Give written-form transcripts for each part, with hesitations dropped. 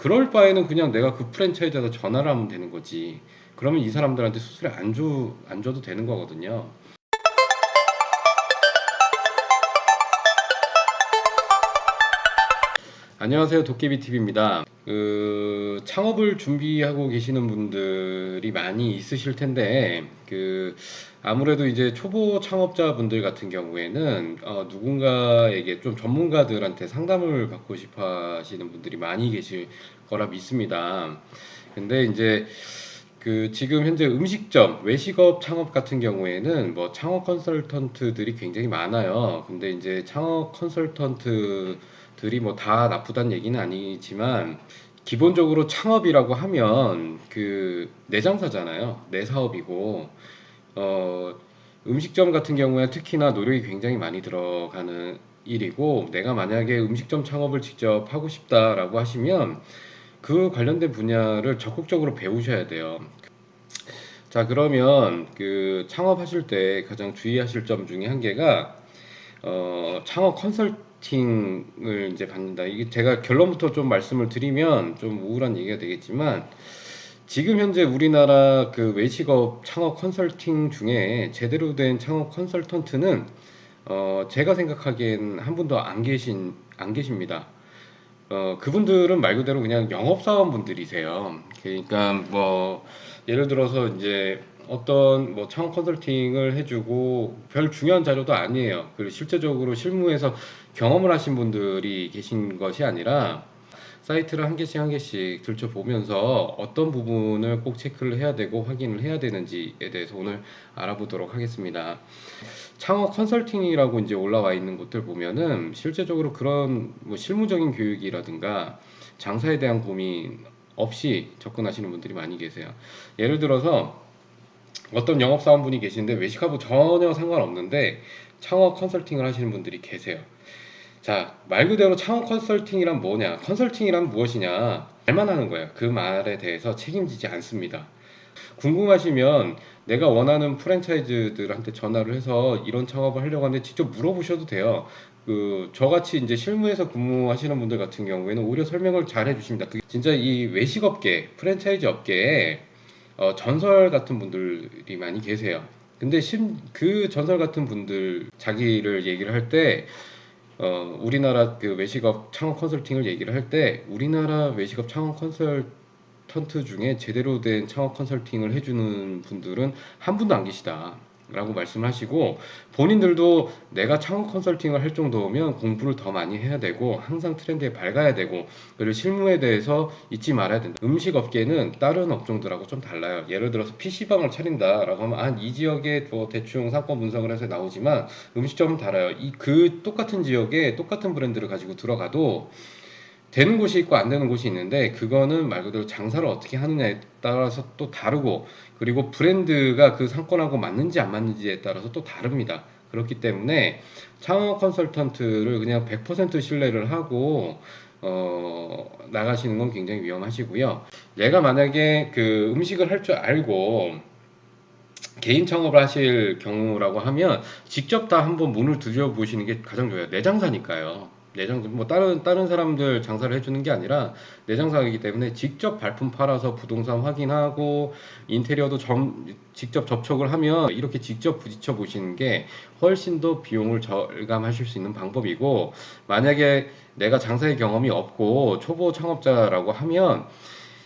그럴 바에는 그냥 내가 그 프랜차이즈에다 전화를 하면 되는 거지. 그러면 이 사람들한테 수수료 안 줘도 되는 거거든요. 안녕하세요. 도깨비TV입니다. 창업을 준비하고 계시는 분들이 많이 있으실 텐데, 아무래도 이제 초보 창업자분들 같은 경우에는, 누군가에게 좀 전문가들한테 상담을 받고 싶어 하시는 분들이 많이 계실 거라 믿습니다. 근데 이제 지금 현재 음식점, 외식업 창업 같은 경우에는 뭐 창업 컨설턴트들이 굉장히 많아요. 근데 이제 창업 컨설턴트들이 뭐 다 나쁘다는 얘기는 아니지만 기본적으로 창업이라고 하면 내 장사잖아요. 내 사업이고 어 음식점 같은 경우에 특히나 노력이 굉장히 많이 들어가는 일이고 내가 만약에 음식점 창업을 직접 하고 싶다라고 하시면 그 관련된 분야를 적극적으로 배우셔야 돼요. 자, 그러면 창업하실 때 가장 주의하실 점 중에 한 개가 창업 컨설팅을 이제 받는다. 이게 제가 결론부터 좀 말씀을 드리면 좀 우울한 얘기가 되겠지만 지금 현재 우리나라 외식업 창업 컨설팅 중에 제대로 된 창업 컨설턴트는 제가 생각하기엔 한 분도 안 계십니다. 그분들은 말 그대로 그냥 영업사원분들이세요. 그러니까 뭐 예를 들어서 이제 어떤 뭐 창업 컨설팅을 해주고 별 중요한 자료도 아니에요. 그리고 실제적으로 실무에서 경험을 하신 분들이 계신 것이 아니라 사이트를 한 개씩 한 개씩 들춰보면서 어떤 부분을 꼭 체크를 해야 되고 확인을 해야 되는지에 대해서 오늘 알아보도록 하겠습니다. 창업 컨설팅이라고 이제 올라와 있는 곳들 보면은 실제적으로 그런 뭐 실무적인 교육이라든가 장사에 대한 고민 없이 접근하시는 분들이 많이 계세요. 예를 들어서 어떤 영업사원분이 계시는데 외식하고 전혀 상관없는데 창업 컨설팅을 하시는 분들이 계세요. 자, 말 그대로 창업 컨설팅이란 뭐냐? 컨설팅이란 무엇이냐? 말만 하는 거예요. 그 말에 대해서 책임지지 않습니다. 궁금하시면 내가 원하는 프랜차이즈들한테 전화를 해서 이런 창업을 하려고 하는데 직접 물어보셔도 돼요. 저같이 이제 실무에서 근무하시는 분들 같은 경우에는 오히려 설명을 잘 해주십니다. 진짜 이 외식업계, 프랜차이즈 업계에 전설 같은 분들이 많이 계세요. 근데 그 전설 같은 분들 자기를 얘기를 할 때, 우리나라 외식업 창업 컨설팅을 얘기를 할 때, 우리나라 외식업 창업 컨설턴트 중에 제대로 된 창업 컨설팅을 해주는 분들은 한 분도 안 계시다. 라고 말씀을 하시고 본인들도 내가 창업 컨설팅을 할 정도면 공부를 더 많이 해야 되고 항상 트렌드에 밝아야 되고 그리고 실무에 대해서 잊지 말아야 된다. 음식 업계는 다른 업종들하고 좀 달라요. 예를 들어서 PC방을 차린다라고 하면 이 지역에 뭐 대충 사건 분석을 해서 나오지만 음식점은 달라요. 똑같은 지역에 똑같은 브랜드를 가지고 들어가도 되는 곳이 있고 안 되는 곳이 있는데 그거는 말 그대로 장사를 어떻게 하느냐에 따라서 또 다르고 그리고 브랜드가 그 상권하고 맞는지 안 맞는지에 따라서 또 다릅니다. 그렇기 때문에 창업 컨설턴트를 그냥 100% 신뢰를 하고 나가시는 건 굉장히 위험하시고요. 내가 만약에 음식을 할 줄 알고 개인 창업을 하실 경우라고 하면 직접 다 한번 문을 두드려 보시는 게 가장 좋아요. 내 장사니까요. 뭐 다른 사람들 장사를 해주는 게 아니라 내 장사이기 때문에 직접 발품 팔아서 부동산 확인하고 인테리어도 직접 접촉을 하면 이렇게 직접 부딪혀 보시는 게 훨씬 더 비용을 절감하실 수 있는 방법이고 만약에 내가 장사의 경험이 없고 초보 창업자라고 하면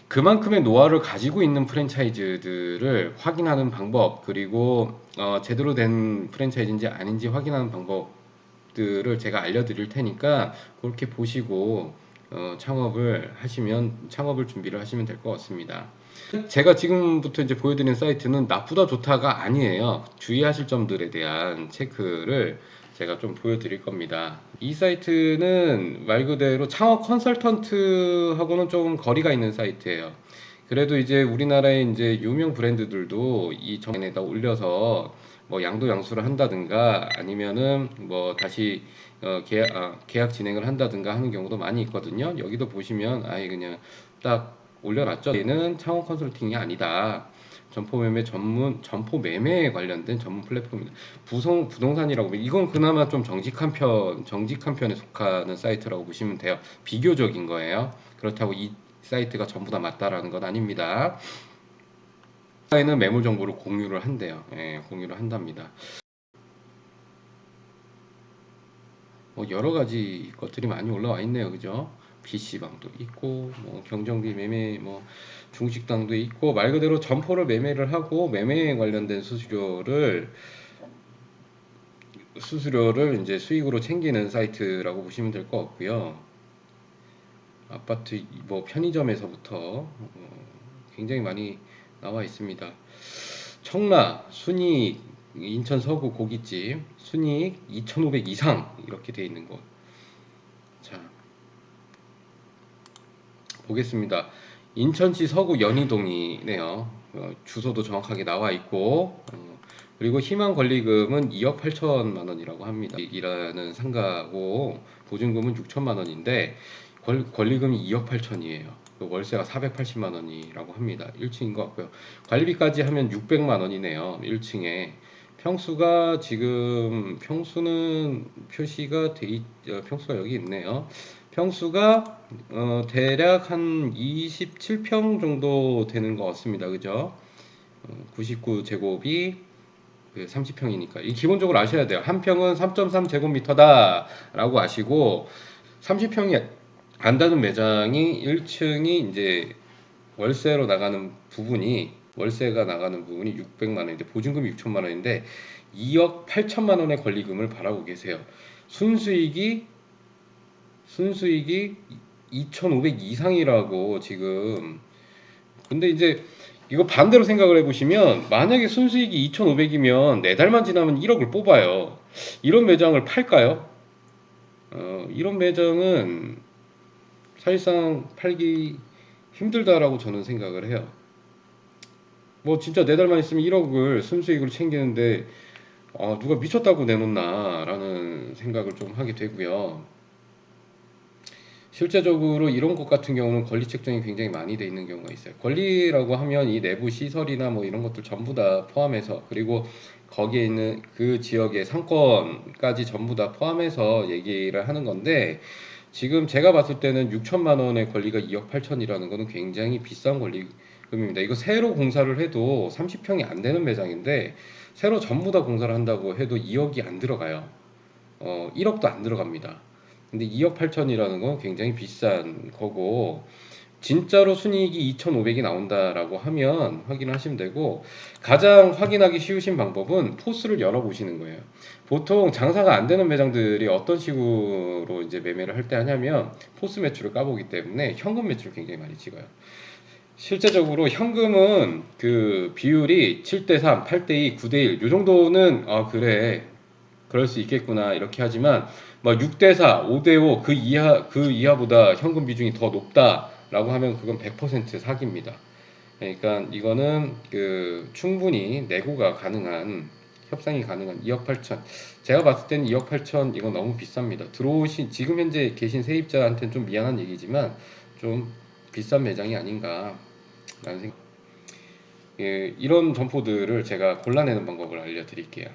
그만큼의 노하우를 가지고 있는 프랜차이즈들을 확인하는 방법 그리고 제대로 된 프랜차이즈인지 아닌지 확인하는 방법들을 제가 알려드릴 테니까 그렇게 보시고 창업을 준비를 하시면 될 것 같습니다. 제가 지금부터 이제 보여드리는 사이트는 나쁘다 좋다가 아니에요. 주의하실 점들에 대한 체크를 제가 좀 보여드릴 겁니다. 이 사이트는 말 그대로 창업 컨설턴트하고는 좀 거리가 있는 사이트예요. 그래도 이제 우리나라의 이제 유명 브랜드들도 이 정에다 올려서 뭐 양도 양수를 한다든가 아니면은 뭐 다시 계약 진행을 한다든가 하는 경우도 많이 있거든요. 여기도 보시면 아예 그냥 딱 올려놨죠. 얘는 창업 컨설팅이 아니다. 점포 매매에 관련된 전문 플랫폼입니다. 부동산이라고 이건 그나마 좀 정직한 편에 속하는 사이트라고 보시면 돼요. 비교적인 거예요. 그렇다고 이 사이트가 전부 다 맞다라는 건 아닙니다. 에는 매물 정보를 공유를 한대요. 예, 공유를 한답니다. 뭐 여러 가지 것들이 많이 올라와 있네요, 그죠? PC방도 있고, 뭐 경정비 매매, 뭐 중식당도 있고, 말 그대로 점포를 매매를 하고 매매에 관련된 수수료를 이제 수익으로 챙기는 사이트라고 보시면 될 것 같고요. 아파트, 뭐 편의점에서부터 굉장히 많이 나와 있습니다. 청라, 순이익, 인천 서구 고깃집, 순이익 2,500 이상 이렇게 돼 있는 곳. 자, 보겠습니다. 인천시 서구 연희동이네요. 주소도 정확하게 나와 있고, 그리고 희망 권리금은 2억 8천만 원이라고 합니다. 이라는 상가고 보증금은 6천만 원인데 권리금이 2억 8천이에요. 월세가 480만 원이라고 합니다. 1층인 것 같고요. 관리비까지 하면 600만 원이네요. 1층에. 평수가 지금 평수는 표시가 평수가 여기 있네요. 평수가 대략 한 27평 정도 되는 것 같습니다. 그죠? 99제곱이 30평이니까. 이 기본적으로 아셔야 돼요. 한 평은 3.3제곱미터다 라고 아시고 30평이 안다는 매장이 1층이 이제 월세가 나가는 부분이 600만 원인데 보증금이 6천만 원인데 2억 8천만 원의 권리금을 바라고 계세요. 순수익이 2,500 이상이라고 지금. 근데 이제 이거 반대로 생각을 해보시면 만약에 순수익이 2,500이면 4달만 지나면 1억을 뽑아요. 이런 매장을 팔까요? 이런 매장은 사실상 팔기 힘들다라고 저는 생각을 해요. 뭐 진짜 4달만 있으면 1억을 순수익으로 챙기는데 누가 미쳤다고 내놓나 라는 생각을 좀 하게 되고요. 실제적으로 이런 것 같은 경우는 권리 책정이 굉장히 많이 돼 있는 경우가 있어요. 권리라고 하면 이 내부 시설이나 뭐 이런 것들 전부 다 포함해서, 그리고 거기에 있는 그 지역의 상권까지 전부 다 포함해서 얘기를 하는 건데, 지금 제가 봤을 때는 6천만 원의 권리가 2억 8천이라는 거는 굉장히 비싼 권리금입니다. 이거 새로 공사를 해도 30평이 안 되는 매장인데 새로 전부 다 공사를 한다고 해도 2억이 안 들어가요. 1억도 안 들어갑니다. 근데 2억 8천이라는 건 굉장히 비싼 거고, 진짜로 순이익이 2,500이 나온다라고 하면 확인하시면 되고, 가장 확인하기 쉬우신 방법은 포스를 열어보시는 거예요. 보통 장사가 안 되는 매장들이 어떤 식으로 이제 매매를 할 때 하냐면 포스 매출을 까보기 때문에 현금 매출을 굉장히 많이 찍어요. 실제적으로 현금은 그 비율이 7대3, 8대2, 9대1 요 정도는 그래 그럴 수 있겠구나 이렇게 하지만 뭐 6대4, 5대5 그 이하보다 현금 비중이 더 높다라고 하면 그건 100% 사기입니다. 그러니까 이거는 그 충분히 내고가 가능한, 협상이 가능한 2억 8천. 제가 봤을 때는 2억 8천 이건 너무 비쌉니다. 들어오신 지금 현재 계신 세입자한테는 좀 미안한 얘기지만 좀 비싼 매장이 아닌가라는 생각. 이런 점포들을 제가 골라내는 방법을 알려드릴게요.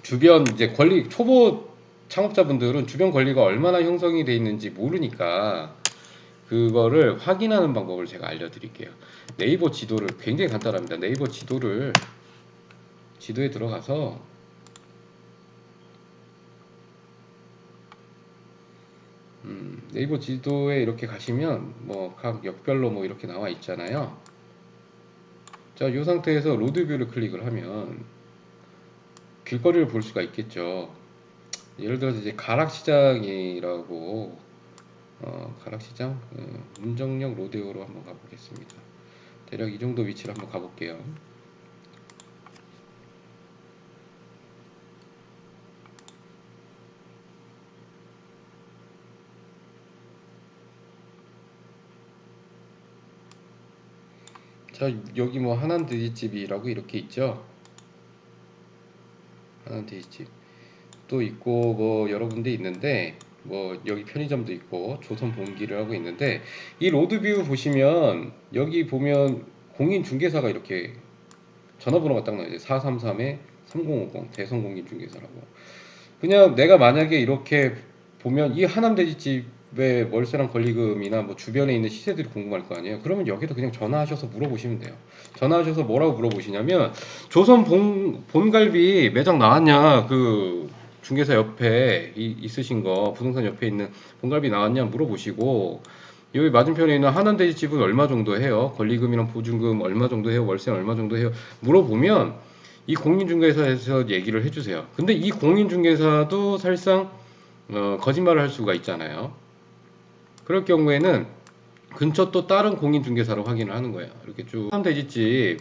주변 이제 초보 창업자분들은 주변 권리가 얼마나 형성이 돼 있는지 모르니까 그거를 확인하는 방법을 제가 알려드릴게요. 네이버 지도를, 굉장히 간단합니다. 네이버 지도에 들어가서 네이버 지도에 이렇게 가시면 뭐 각 역별로 뭐 이렇게 나와 있잖아요. 자, 이 상태에서 로드뷰를 클릭을 하면 길거리를 볼 수가 있겠죠. 예를 들어서 이제 가락시장이라고, 가락시장, 문정역 로데오로 한번 가보겠습니다. 대략 이 정도 위치를 한번 가볼게요. 자, 여기 뭐 하남돼지집이라고 이렇게 있죠. 하남돼지집 또 있고 뭐 여러 군데 있는데, 뭐 여기 편의점도 있고 조선봉기를 하고 있는데, 이 로드뷰 보시면 여기 보면 공인중개사가 이렇게 전화번호가 딱 나와요. 433-3050 대성공인중개사라고. 그냥 내가 만약에 이렇게 보면 이 하남돼지집 왜 월세랑 권리금이나 뭐 주변에 있는 시세들이 궁금할 거 아니에요. 그러면 여기도 그냥 전화하셔서 물어보시면 돼요. 전화하셔서 뭐라고 물어보시냐면 조선 본갈비 매장 나왔냐, 그 중개사 옆에 있으신 거, 부동산 옆에 있는 본갈비 나왔냐 물어보시고, 여기 맞은편에 있는 하남돼지집은 얼마 정도 해요? 권리금이랑 보증금 얼마 정도 해요? 월세는 얼마 정도 해요? 물어보면 이 공인중개사에서 얘기를 해주세요. 근데 이 공인중개사도 사실상 거짓말을 할 수가 있잖아요. 그럴 경우에는 근처 또 다른 공인중개사로 확인을 하는 거예요. 이렇게 쭉 돼지집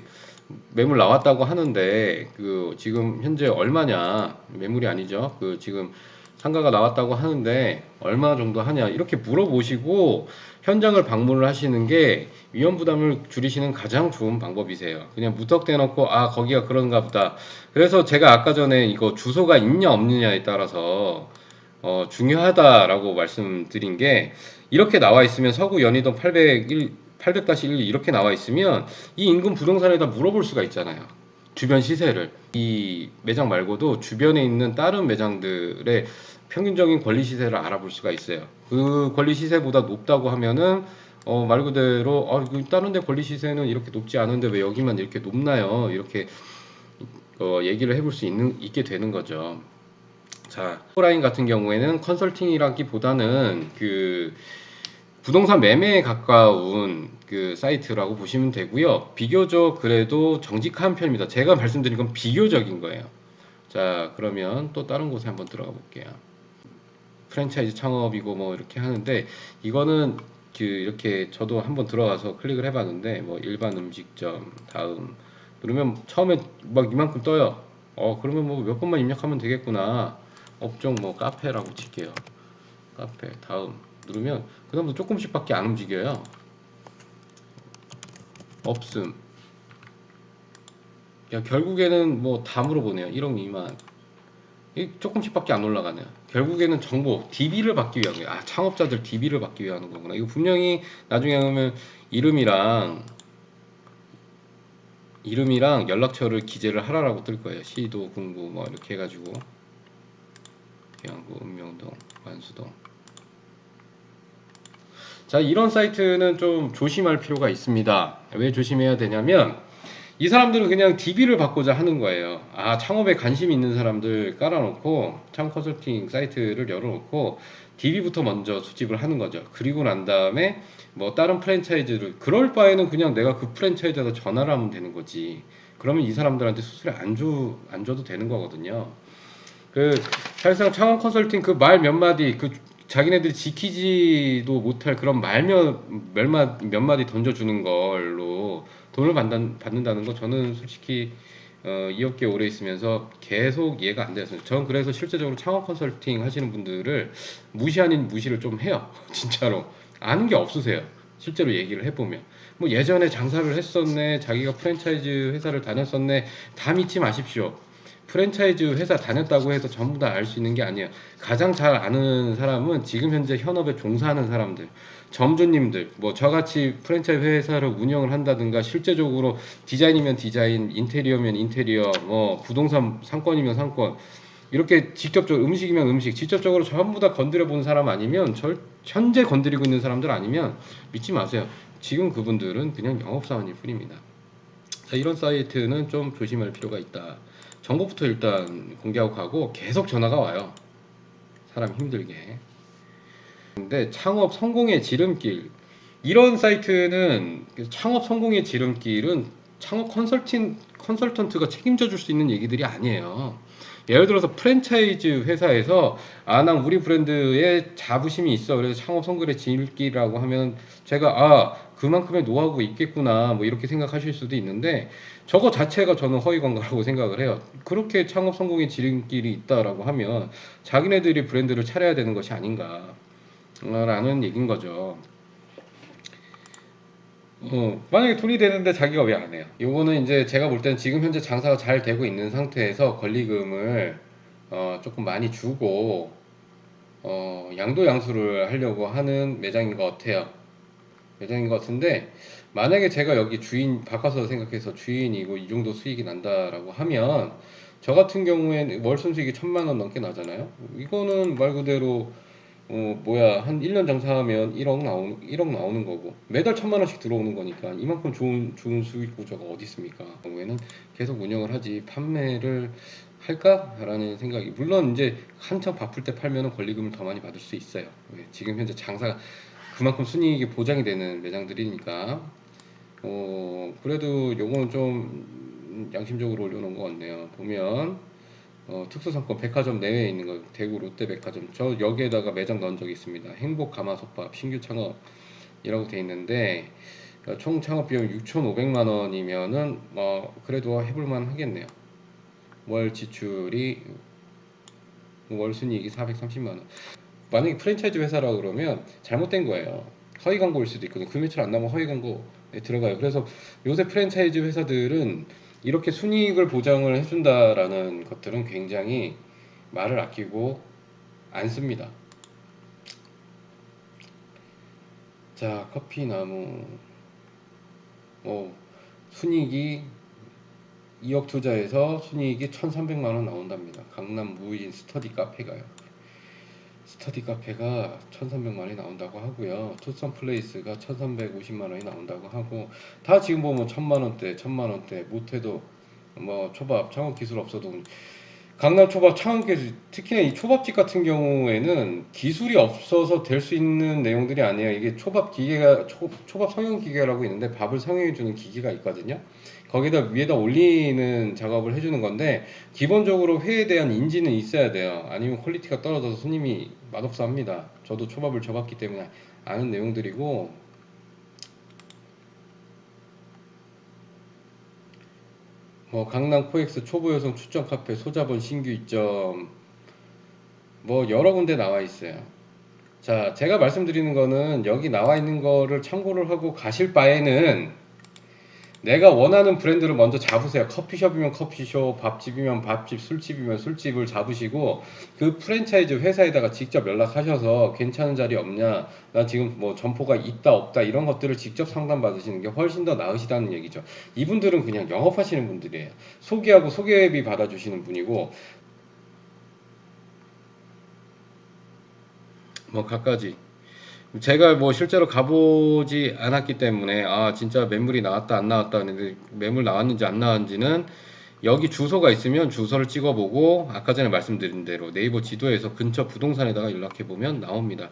매물 나왔다고 하는데 그 지금 현재 얼마냐, 매물이 아니죠. 그 지금 상가가 나왔다고 하는데 얼마 정도 하냐, 이렇게 물어보시고 현장을 방문을 하시는 게 위험 부담을 줄이시는 가장 좋은 방법이세요. 그냥 무턱대 놓고 아 거기가 그런가 보다. 그래서 제가 아까 전에 이거 주소가 있냐 없느냐에 따라서 중요하다라고 말씀드린 게, 이렇게 나와 있으면 서구 연희동 800-1 이렇게 나와 있으면 이 인근 부동산에다 물어볼 수가 있잖아요. 주변 시세를. 이 매장 말고도 주변에 있는 다른 매장들의 평균적인 권리 시세를 알아볼 수가 있어요. 그 권리 시세보다 높다고 하면은 말 그대로 다른 데 권리 시세는 이렇게 높지 않은데 왜 여기만 이렇게 높나요? 이렇게 얘기를 해볼 수 있게 되는 거죠. 자, 오라인 같은 경우에는 컨설팅이라기보다는 그 부동산 매매에 가까운 그 사이트라고 보시면 되고요. 비교적 그래도 정직한 편입니다. 제가 말씀드린 건 비교적인 거예요. 자, 그러면 또 다른 곳에 한번 들어가 볼게요. 프랜차이즈 창업이고 뭐 이렇게 하는데, 이거는 그 이렇게 저도 한번 들어가서 클릭을 해봤는데, 뭐 일반 음식점 다음 누르면 처음에 막 이만큼 떠요. 그러면 뭐 몇 번만 입력하면 되겠구나. 업종 뭐 카페라고 칠게요. 카페 다음 누르면 그다음부터 조금씩밖에 안 움직여요. 없음. 야, 결국에는 뭐 다 물어보네요. 1억 미만. 조금씩밖에 안 올라가네요. 결국에는 정보 DB를 받기 위한 거예요. 창업자들 DB를 받기 위한 거구나. 이거 분명히 나중에 하면 이름이랑 연락처를 기재를 하라라고 뜰 거예요. 시도 군구 뭐 이렇게 해가지고 계양구, 읍명동, 완수동. 자, 이런 사이트는 좀 조심할 필요가 있습니다. 왜 조심해야 되냐면 이 사람들은 그냥 DB를 받고자 하는 거예요. 창업에 관심 있는 사람들 깔아놓고 창업 컨설팅 사이트를 열어놓고 DB부터 먼저 수집을 하는 거죠. 그리고 난 다음에 뭐 다른 프랜차이즈를, 그럴 바에는 그냥 내가 그 프랜차이즈에다 전화를 하면 되는 거지. 그러면 이 사람들한테 수수료 안 줘도 되는 거거든요. 그 사실상 창업 컨설팅 그 말 몇 마디, 그 자기네들이 지키지도 못할 그런 몇 마디 던져주는 걸로 돈을 받는다는 거, 저는 솔직히 이 업계 오래 있으면서 계속 이해가 안 됐어요. 저는 그래서 실제적으로 창업 컨설팅 하시는 분들을 무시 아닌 무시를 좀 해요. 진짜로 아는 게 없으세요. 실제로 얘기를 해보면 뭐 예전에 장사를 했었네, 자기가 프랜차이즈 회사를 다녔었네, 다 믿지 마십시오. 프랜차이즈 회사 다녔다고 해서 전부 다 알 수 있는 게 아니에요. 가장 잘 아는 사람은 지금 현재 현업에 종사하는 사람들, 점주님들, 뭐 저같이 프랜차이즈 회사를 운영을 한다든가, 실제적으로 디자인이면 디자인, 인테리어면 인테리어, 뭐 부동산 상권이면 상권, 이렇게 직접적으로 음식이면 음식, 직접적으로 전부 다 건드려 본 사람 아니면, 현재 건드리고 있는 사람들 아니면 믿지 마세요. 지금 그분들은 그냥 영업사원일 뿐입니다. 자, 이런 사이트는 좀 조심할 필요가 있다. 정보부터 일단 공개하고 가고, 계속 전화가 와요. 사람 힘들게. 근데 창업 성공의 지름길, 이런 사이트는 창업 성공의 지름길은 창업 컨설턴트가 책임져 줄 수 있는 얘기들이 아니에요. 예를 들어서 프랜차이즈 회사에서 난 우리 브랜드에 자부심이 있어, 그래서 창업 성공의 지름길이라고 하면 제가 그만큼의 노하우가 있겠구나 뭐 이렇게 생각하실 수도 있는데, 저거 자체가 저는 허위 광고라고 생각을 해요. 그렇게 창업 성공의 지름길이 있다라고 하면 자기네들이 브랜드를 차려야 되는 것이 아닌가 라는 얘기인 거죠. 만약에 돈이 되는데 자기가 왜 안 해요? 요거는 이제 제가 볼 때는 지금 현재 장사가 잘 되고 있는 상태에서 권리금을 조금 많이 주고 양도양수를 하려고 하는 매장인 것 같아요. 매장인 것 같은데, 만약에 제가 여기 주인 바꿔서 생각해서 주인이고 이 정도 수익이 난다라고 하면, 저 같은 경우에는 월 순수익이 1,000만 원 넘게 나잖아요. 이거는 말 그대로 뭐야, 한 1년 장사하면 1억 나오는 거고, 매달 1,000만 원씩 들어오는 거니까, 이만큼 좋은 수익 구조가 어디 있습니까? 경우에는 계속 운영을 하지, 판매를 할까라는 생각이, 물론 이제 한창 바쁠 때 팔면은 권리금을 더 많이 받을 수 있어요. 지금 현재 장사가 그만큼 순이익이 보장이 되는 매장들이니까. 그래도 요거는 좀 양심적으로 올려놓은 것 같네요. 보면 특수상권 백화점 내외에 있는 거, 대구 롯데백화점, 저 여기에다가 매장 넣은 적이 있습니다. 행복 가마솥밥 신규 창업이라고 돼 있는데, 총 창업 비용 6,500만 원이면은 그래도 해볼만 하겠네요. 월 지출이, 월 순이익이 430만 원. 만약에 프랜차이즈 회사라 그러면 잘못된 거예요. 허위 광고일 수도 있거든요. 그 매출 안 나면 허위 광고에 들어가요. 그래서 요새 프랜차이즈 회사들은 이렇게 순이익을 보장을 해준다라는 것들은 굉장히 말을 아끼고 안 씁니다. 자, 커피나무, 순이익이 2억 투자해서 순이익이 1,300만 원 나온답니다. 강남 무인 스터디 카페가요. 스터디 카페가 1,300만 원이 나온다고 하고요. 투썸 플레이스가 1,350만 원이 나온다고 하고, 다 지금 보면 1,000만 원대, 1,000만 원대, 못해도 뭐 초밥 창업 기술 없어도, 강남 초밥 창업 기술, 특히나 이 초밥집 같은 경우에는 기술이 없어서 될 수 있는 내용들이 아니에요. 이게 초밥 기계가, 초밥 성형 기계라고 있는데, 밥을 성형해 주는 기기가 있거든요. 거기다 위에다 올리는 작업을 해주는 건데, 기본적으로 회에 대한 인지는 있어야 돼요. 아니면 퀄리티가 떨어져서 손님이 맛없어 합니다. 저도 초밥을 접었기 때문에 아는 내용들이고. 강남 코엑스 초보 여성 추천 카페 소자본 신규 입점, 여러 군데 나와 있어요. 자, 제가 말씀드리는 거는, 여기 나와 있는 거를 참고를 하고 가실 바에는 내가 원하는 브랜드를 먼저 잡으세요. 커피숍이면 커피숍, 밥집이면 밥집, 술집이면 술집을 잡으시고, 그 프랜차이즈 회사에다가 직접 연락하셔서 괜찮은 자리 없냐, 나 지금 뭐 점포가 있다 없다, 이런 것들을 직접 상담 받으시는 게 훨씬 더 나으시다는 얘기죠. 이분들은 그냥 영업하시는 분들이에요. 소개하고 소개비 받아주시는 분이고, 갖가지. 제가 뭐 실제로 가보지 않았기 때문에, 진짜 매물이 나왔다 안 나왔다 하는데, 매물 나왔는지 안 나왔는지는 여기 주소가 있으면 주소를 찍어보고, 아까 전에 말씀드린 대로 네이버 지도에서 근처 부동산에다가 연락해 보면 나옵니다.